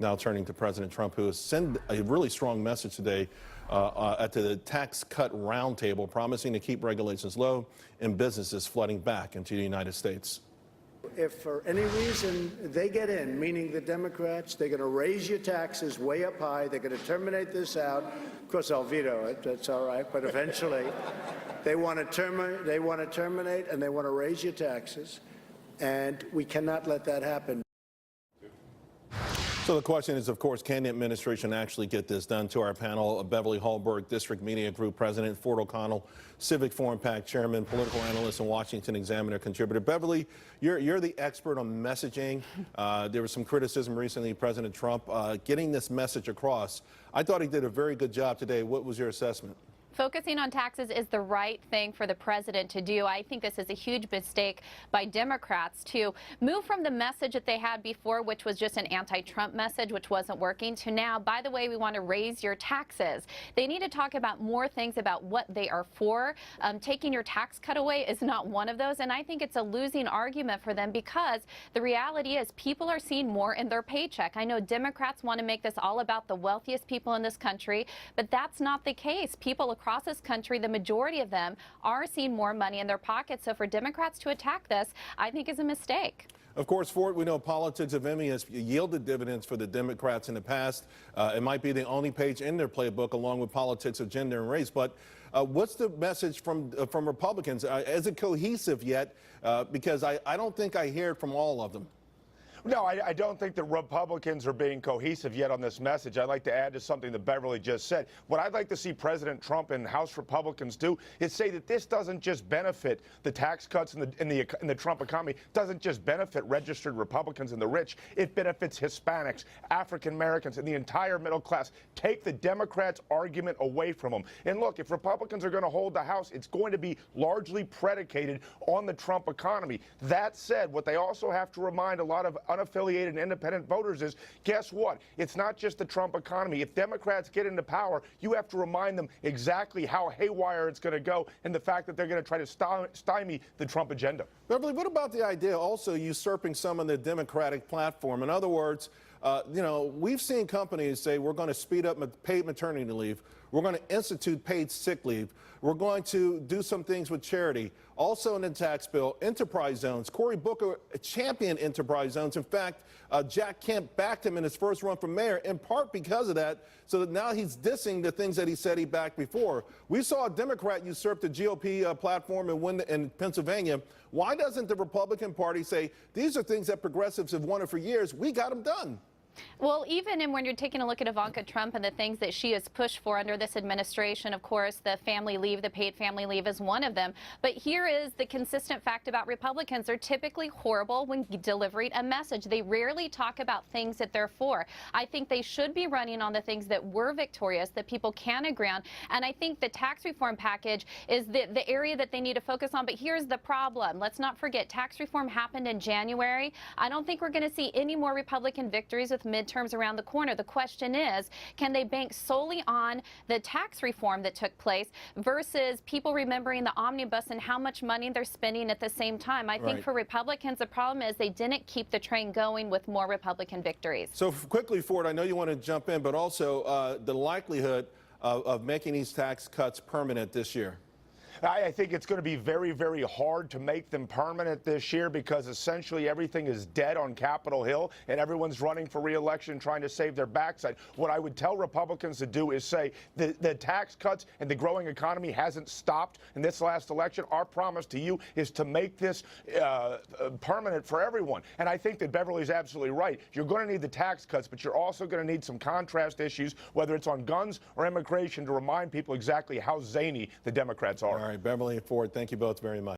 Now turning to President Trump, who has sent a really strong message today at the tax cut roundtable, promising to keep regulations low and businesses flooding back into the United States. If for any reason they get in, meaning the Democrats, they're going to raise your taxes way up high. They're going to terminate this out. Of course, I'll veto it. That's all right. But eventually, they want to terminate, and they want to raise your taxes. And we cannot let that happen. So the question is, of course, can the administration actually get this done? To our panel, Beverly Hallberg, District Media Group President, Ford O'Connell, Civic Forum PAC Chairman, political analyst, and Washington Examiner contributor. Beverly, you're the expert on messaging. There was some criticism recently of President Trump getting this message across. I thought he did a very good job today. What was your assessment? Focusing on taxes is the right thing for the president to do. I think this is a huge mistake by Democrats to move from the message that they had before, which was just an anti-Trump message, which wasn't working, to now, by the way, we want to raise your taxes. They need to talk about more things about what they are for. Taking your tax cut away is not one of those, and I think it's a losing argument for them because the reality is people are seeing more in their paycheck. I know Democrats want to make this all about the wealthiest people in this country, but that's not the case. People across this country, the majority of them are seeing more money in their pockets. So for Democrats to attack this, I think is a mistake. Of course, Ford, we know politics of Emmy has yielded dividends for the Democrats in the past. It might be the only page in their playbook, along with politics of gender and race. But what's the message from Republicans? Is it cohesive yet? Because I don't think I hear it from all of them. No, I don't think that Republicans are being cohesive yet on this message. I'd like to add to something that Beverly just said. What I'd like to see President Trump and House Republicans do is say that this doesn't just benefit the tax cuts in the Trump economy, doesn't just benefit registered Republicans and the rich. It benefits Hispanics, African Americans, and the entire middle class. Take the Democrats' argument away from them. And look, if Republicans are going to hold the House, it's going to be largely predicated on the Trump economy. That said, what they also have to remind a lot of unaffiliated and independent voters is, guess what? It's not just the Trump economy. If Democrats get into power, you have to remind them exactly how haywire it's going to go and the fact that they're going to try to stymie the Trump agenda. Beverly, what about the idea also usurping some of the Democratic platform? In other words, you know, we've seen companies say we're going to speed up paid maternity leave. We're going to institute paid sick leave. We're going to do some things with charity. Also in the tax bill, enterprise zones. Cory Booker championed enterprise zones. In fact, Jack Kemp backed him in his first run for mayor, in part because of that. So that now he's dissing the things that he said he backed before. We saw a Democrat usurp the GOP platform and win in Pennsylvania. Why doesn't the Republican Party say, these are things that progressives have wanted for years, we got them done? Well, even when you're taking a look at Ivanka Trump and the things that she has pushed for under this administration, of course, the family leave, the paid family leave is one of them. But here is the consistent fact about Republicans. They're typically horrible when delivering a message. They rarely talk about things that they're for. I think they should be running on the things that were victorious, that people can agree on. And I think the tax reform package is the area that they need to focus on. But here's the problem. Let's not forget, tax reform happened in January. I don't think we're going to see any more Republican victories with midterms around the corner. The question is, can they bank solely on the tax reform that took place versus people remembering the omnibus and how much money they're spending at the same time? I think for Republicans, the problem is they didn't keep the train going with more Republican victories. So quickly, Ford, I know you want to jump in, but also the likelihood of making these tax cuts permanent this year. I think it's going to be very, very hard to make them permanent this year because essentially everything is dead on Capitol Hill and everyone's running for re-election trying to save their backside. What I would tell Republicans to do is say the tax cuts and the growing economy hasn't stopped in this last election. Our promise to you is to make this permanent for everyone. And I think that Beverly's absolutely right. You're going to need the tax cuts, but you're also going to need some contrast issues, whether it's on guns or immigration, to remind people exactly how zany the Democrats are. All right, Beverly and Ford, thank you both very much.